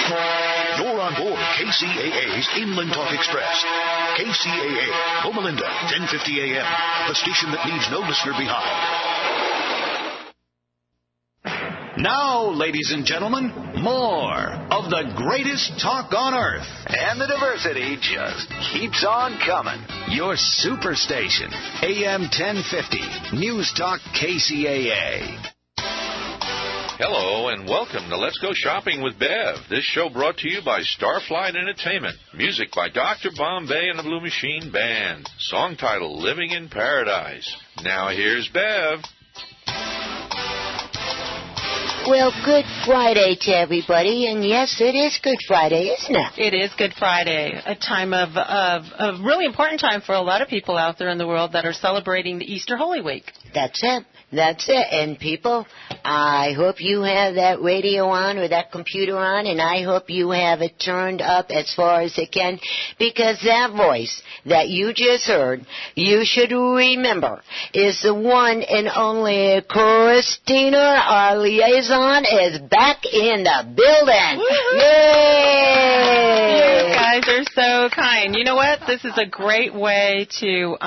You're on board KCAA's Inland Talk Express. KCAA, Loma Linda, 1050 a.m., the station that leaves no listener behind. Now, ladies and gentlemen, more of the greatest talk on earth. And the diversity just keeps on coming. Your superstation, AM 1050, News Talk KCAA. Hello and welcome to Let's Go Shopping with Bev. This show brought to you by Starflight Entertainment. Music by Dr. Bombay and the Blue Machine Band. Song title, Living in Paradise. Now here's Bev. Well, Good Friday to everybody, and yes, it is Good Friday, isn't it? It is Good Friday, a time of a really important time for a lot of people out there in the world that are celebrating the Easter Holy Week. That's it. That's it. And people, I hope you have that radio on or that computer on, and I hope you have it turned up as far as it can, because that voice that you just heard, you should remember, is the one and only Christina. Our liaison is back in the building. Yay! You guys are so kind. You know what? This is a great way to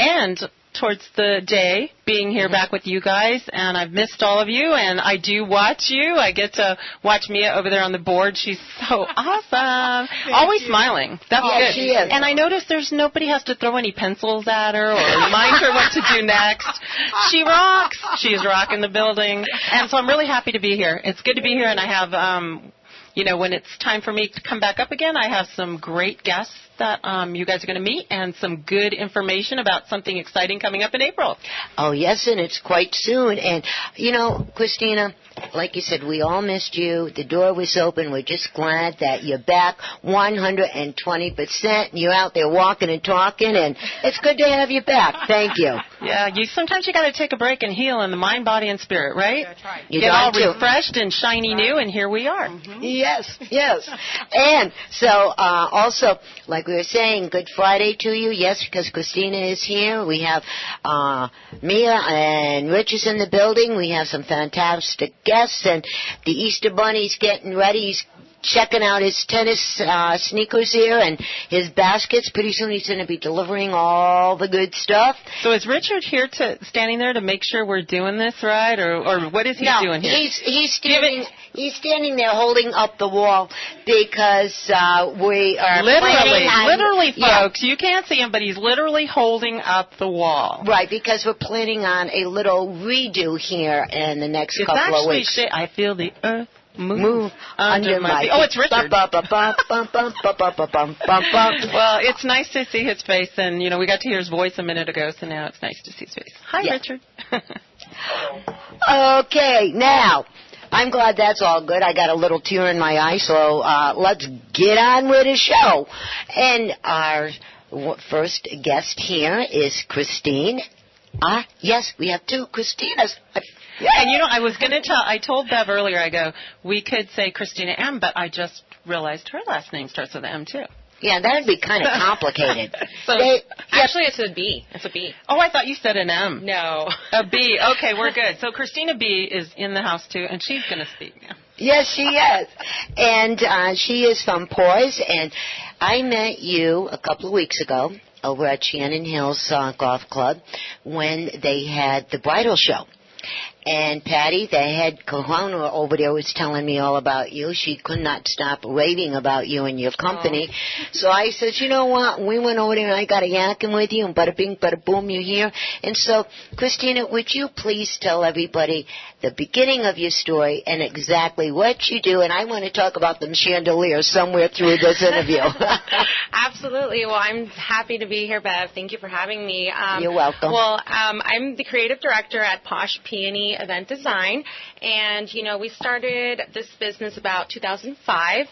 end towards the day being here back with you guys, and I've missed all of you, and I do watch you. I get to watch Mia over there on the board. She's so awesome. Always smiling. That's good. She is. And I notice there's nobody has to throw any pencils at her or remind her what to do next. She rocks. She's rocking the building. And so I'm really happy to be here. It's good to be here, and I have, when it's time for me to come back up again, I have some great guests that you guys are going to meet and some good information about something exciting coming up in April. Oh, yes, and it's quite soon. And, Christina, like you said, we all missed you. The door was open. We're just glad that you're back 120%. You're out there walking and talking, and it's good to have you back. Thank you. Yeah, sometimes you got to take a break and heal in the mind, body, and spirit, right? That's right. Get all refreshed and shiny new, and here we are. Mm-hmm. Yes. And so, also, like we were saying, Good Friday to you. Yes, because Christina is here. We have Mia and Rich is in the building. We have some fantastic guests, and the Easter Bunny's getting ready. He's checking out his tennis sneakers here and his baskets. Pretty soon he's going to be delivering all the good stuff. So is Richard here standing there to make sure we're doing this right, or what is he doing here? He's standing there holding up the wall because we are literally, folks. You can't see him, but he's literally holding up the wall. Right, because we're planning on a little redo here in the next couple of weeks. I feel the earth move under my feet. Oh, it's Richard. Well, it's nice to see his face, and, we got to hear his voice a minute ago, so now it's nice to see his face. Hi, Richard. Okay, now, I'm glad that's all good. I got a little tear in my eye, so let's get on with the show. And our first guest here is Christine. Yes, we have two Christinas. Yeah. And, I was going to I told Bev earlier, I go, we could say Christina M., but I just realized her last name starts with an M, too. Yeah, that would be kind of complicated. Actually, it's a B. It's a B. Oh, I thought you said an M. No. A B. Okay, we're good. So Christina B. is in the house, too, and she's going to speak now. Yes, she is. And she is from Posh, and I met you a couple of weeks ago over at Shannon Hills Golf Club when they had the bridal show. And Patty, the head co-owner over there, was telling me all about you. She could not stop raving about you and your company. Oh. So I said, you know what? We went over there and I got a yakking with you, and bada bing, bada boom, you're here. And so, Christina, would you please tell everybody the beginning of your story and exactly what you do? And I want to talk about them chandeliers somewhere through this interview. Absolutely. Well, I'm happy to be here, Bev. Thank you for having me. You're welcome. Well, I'm the creative director at Posh, Peony Event Design, and we started this business about 2005.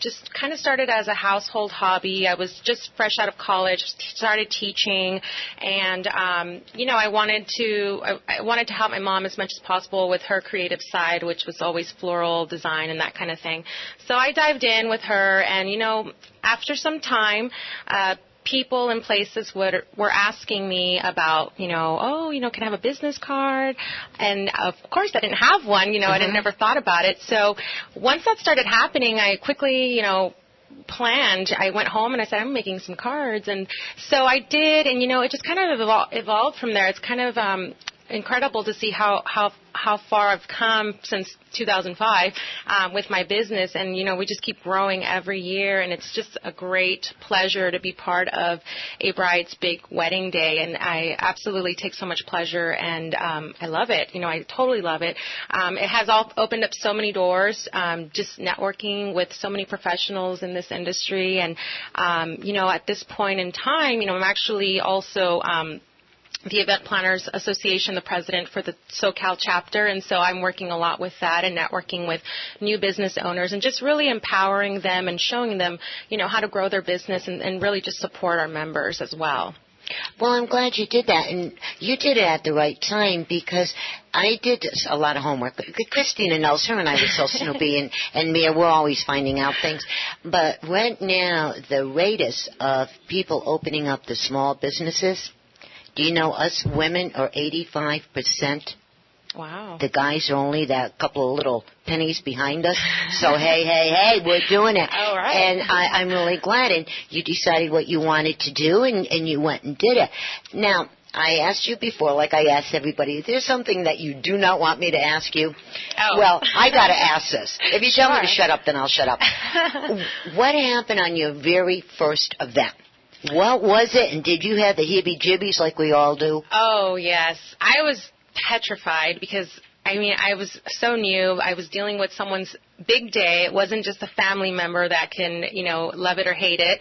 Just kind of started as a household hobby. I was just fresh out of college, started teaching, and I wanted to help my mom as much as possible with her creative side, which was always floral design and that kind of thing. So I dived in with her, and after some time, people and places were asking me about, can I have a business card? And of course I didn't have one, I had never thought about it. So once that started happening, I quickly, planned. I went home and I said, I'm making some cards. And so I did, and, it just kind of evolved from there. It's kind of incredible to see how far I've come since 2005 with my business, and we just keep growing every year, and it's just a great pleasure to be part of a bride's big wedding day, and I absolutely take so much pleasure, and I love it. I totally love it. It has opened up so many doors, just networking with so many professionals in this industry, and at this point in time, I'm actually also the Event Planners Association, the president for the SoCal chapter, and so I'm working a lot with that and networking with new business owners and just really empowering them and showing them, how to grow their business and really just support our members as well. Well, I'm glad you did that, and you did it at the right time because I did a lot of homework. Christina knows, her and I were so snoopy, and Mia, we're always finding out things. But right now, the rate of people opening up the small businesses, do you know us women are 85%? Wow. The guys are only that couple of little pennies behind us. So, hey, we're doing it. All right. And I'm really glad. And you decided what you wanted to do, and you went and did it. Now, I asked you before, like I asked everybody, is there something that you do not want me to ask you? Oh. Well, I got to ask this. If you tell me to shut up, then I'll shut up. What happened on your very first event? What was it, and did you have the heebie-jeebies like we all do? Oh, yes. I was petrified because, I was so new. I was dealing with someone's big day. It wasn't just a family member that can, love it or hate it.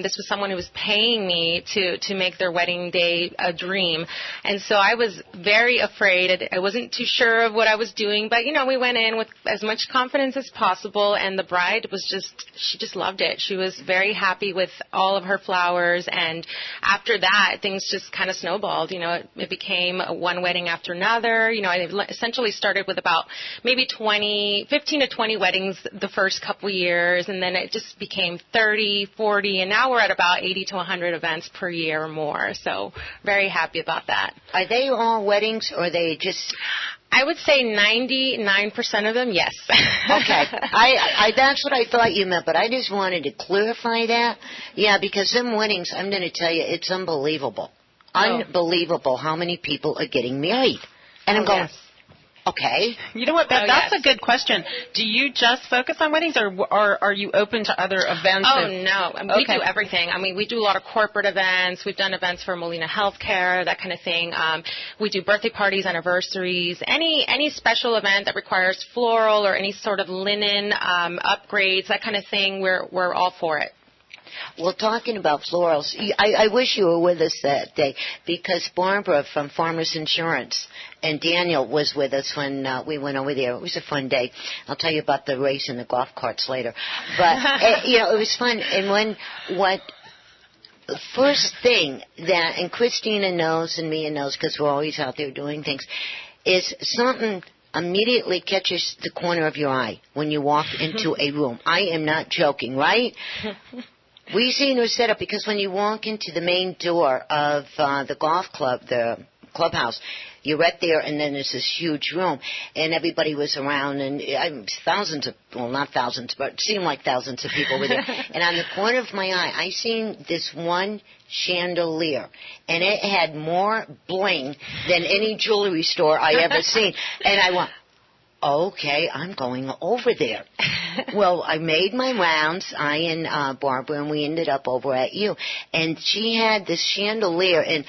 This was someone who was paying me to make their wedding day a dream. And so I was very afraid. I wasn't too sure of what I was doing, but, we went in with as much confidence as possible, and the bride she just loved it. She was very happy with all of her flowers, and after that, things just kind of snowballed. It became one wedding after another. I essentially started with about maybe 15 to 20 weddings the first couple years, and then it just became 30, 40, and now we're at about 80 to 100 events per year or more. So very happy about that. Are they all weddings, or are they just... I would say 99% of them, yes. Okay. I that's what I thought you meant, but I just wanted to clarify that. Yeah, because them weddings, I'm going to tell you, it's unbelievable. Oh. Unbelievable how many people are getting married. And I'm going... Yes. Okay. You know what, Beth? That's yes. a good question. Do you just focus on weddings, or are you open to other events? Oh, no. We do everything. We do a lot of corporate events. We've done events for Molina Healthcare, that kind of thing. We do birthday parties, anniversaries, any special event that requires floral or any sort of linen upgrades, that kind of thing. We're all for it. Well, talking about florals, I wish you were with us that day because Barbara from Farmers Insurance and Daniel was with us when we went over there. It was a fun day. I'll tell you about the race and the golf carts later. But, it was fun. And the first thing that, and Christina knows and Mia knows because we're always out there doing things, is something immediately catches the corner of your eye when you walk into a room. I am not joking, right? We seen her set up because when you walk into the main door of the golf club, the clubhouse, you're right there, and then there's this huge room, and everybody was around, and not thousands, but it seemed like thousands of people were there. And on the corner of my eye, I seen this one chandelier, and it had more bling than any jewelry store I ever seen. And I went, okay, I'm going over there. Well, I made my rounds, I and Barbara, and we ended up over at you. And she had this chandelier, and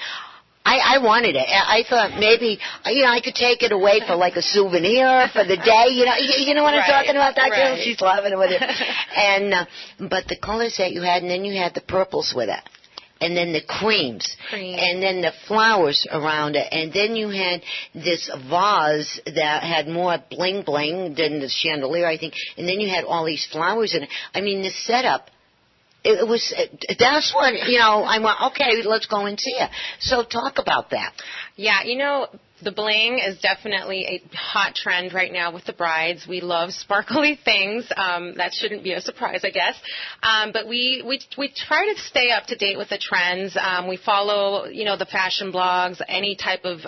I wanted it. I thought maybe, I could take it away for like a souvenir for the day. You know what I'm talking about, Dr. Hill? She's loving it with it. And, but the colors that you had, and then you had the purples with it. And then the creams, and then the flowers around it, and then you had this vase that had more bling bling than the chandelier, I think, and then you had all these flowers in it. The setup, that's what, I went, okay, let's go and see it. So talk about that. Yeah, The bling is definitely a hot trend right now with the brides. We love sparkly things. That shouldn't be a surprise, I guess. But we try to stay up to date with the trends. We follow, the fashion blogs, any type of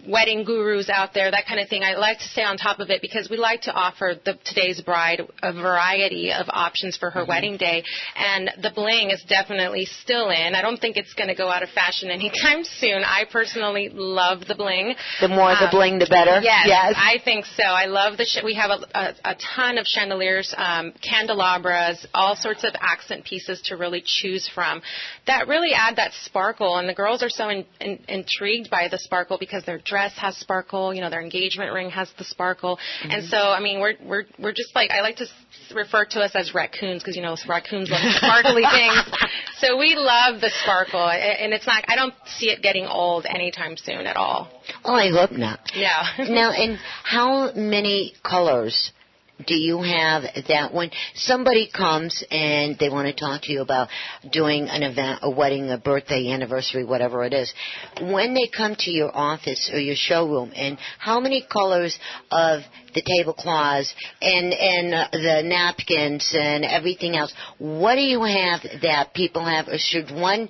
wedding gurus out there, that kind of thing. I like to stay on top of it because we like to offer today's bride a variety of options for her wedding day. And the bling is definitely still in. I don't think it's going to go out of fashion anytime soon. I personally love the bling. The more the bling, the better? Yes, I think so. I love we have a ton of chandeliers, candelabras, all sorts of accent pieces to really choose from that really add that sparkle. And the girls are so intrigued by the sparkle because their dress has sparkle, their engagement ring has the sparkle. And so, I mean, we're just like, I like to refer to us as raccoons because, raccoons love sparkly things. So we love the sparkle, and it's not, I don't see it getting old anytime soon at all. Oh, I hope not. Yeah. Now, and how many colors do you have that when somebody comes and they want to talk to you about doing an event, a wedding, a birthday, anniversary, whatever it is, when they come to your office or your showroom, and how many colors of the tablecloths and the napkins and everything else, what do you have that people have, or should one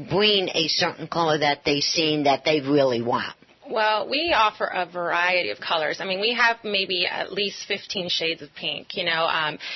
bring a certain color that they've seen that they really want? Well, we offer a variety of colors. I mean, we have maybe at least 15 shades of pink.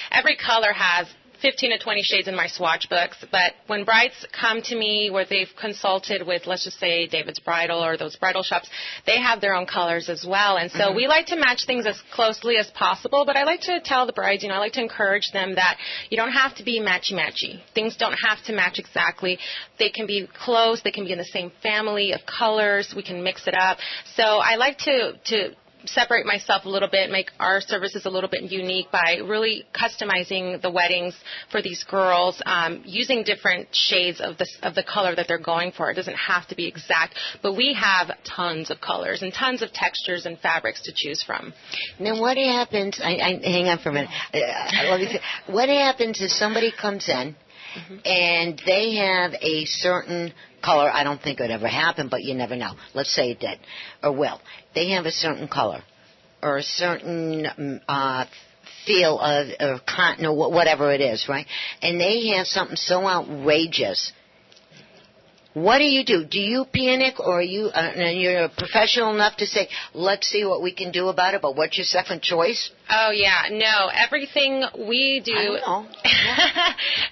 Every color has 15 to 20 shades in my swatch books, but when brides come to me where they've consulted with, let's just say, David's Bridal or those bridal shops, they have their own colors as well. And so we like to match things as closely as possible, but I like to tell the brides, I like to encourage them that you don't have to be matchy-matchy. Things don't have to match exactly. They can be close. They can be in the same family of colors. We can mix it up. So I like to separate myself a little bit, make our services a little bit unique by really customizing the weddings for these girls, using different shades of the color that they're going for. It doesn't have to be exact, but we have tons of colors and tons of textures and fabrics to choose from. Now, what happens? Hang on for a minute. What happens if somebody comes in and they have a certain color? I don't think it would ever happen, but you never know. Let's say it did, or will. They have a certain color or a certain feel of or cotton or whatever it is, right? And they have something so outrageous. What do you do? Do you panic, or are you you're professional enough to say, let's see what we can do about it, but what's your second choice? Oh, yeah. No, everything we do, I don't know.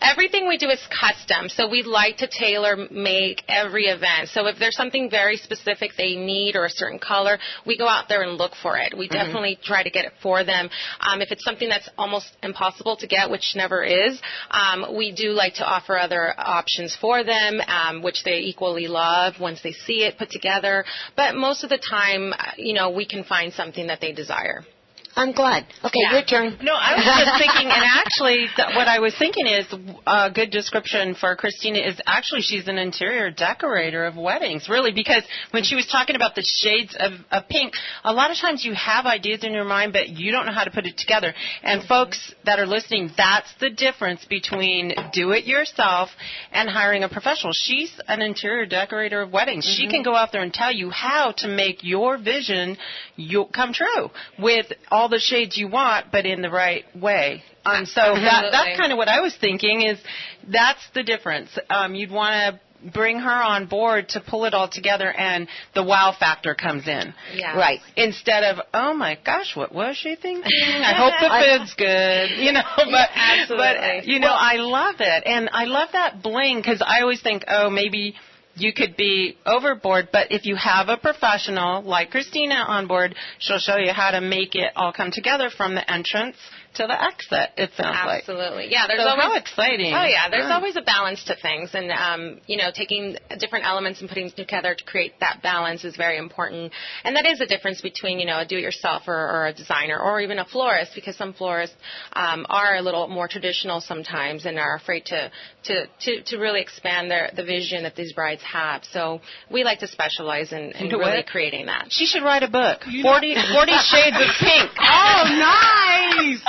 everything we do is custom. So we like to tailor make every event. So if there's something very specific they need or a certain color, we go out there and look for it. We definitely try to get it for them. If it's something that's almost impossible to get, which never is, we do like to offer other options for them, which they equally love once they see it put together. But most of the time, we can find something that they desire. I'm glad. Okay, your turn. No, I was just thinking, and actually what I was thinking is a good description for Christina is actually she's an interior decorator of weddings, really, because when she was talking about the shades of pink, a lot of times you have ideas in your mind, but you don't know how to put it together. And folks that are listening, that's the difference between do it yourself and hiring a professional. She's an interior decorator of weddings. She can go out there and tell you how to make your vision come true with all the shades you want, but in the right way. So that's kind of what I was thinking is that's the difference. You'd want to bring her on board to pull it all together, and the wow factor comes in. Yeah. Right. Instead of, oh my gosh, what was she thinking? I hope the food's good, But, absolutely. But I love it, and I love that bling because I always think, oh, maybe you could be overboard, but if you have a professional like Christina on board, she'll show you how to make it all come together from the entrance to the exit, it sounds like. Absolutely. Yeah, there's so always how exciting. Oh, yeah, there's always a balance to things, and, taking different elements and putting them together to create that balance is very important, and that is a difference between, a do-it-yourself or a designer or even a florist, because some florists are a little more traditional sometimes and are afraid to really expand the vision that these brides have. So we like to specialize in really creating that. She should write a book, 40 Shades of Pink. Oh, nice!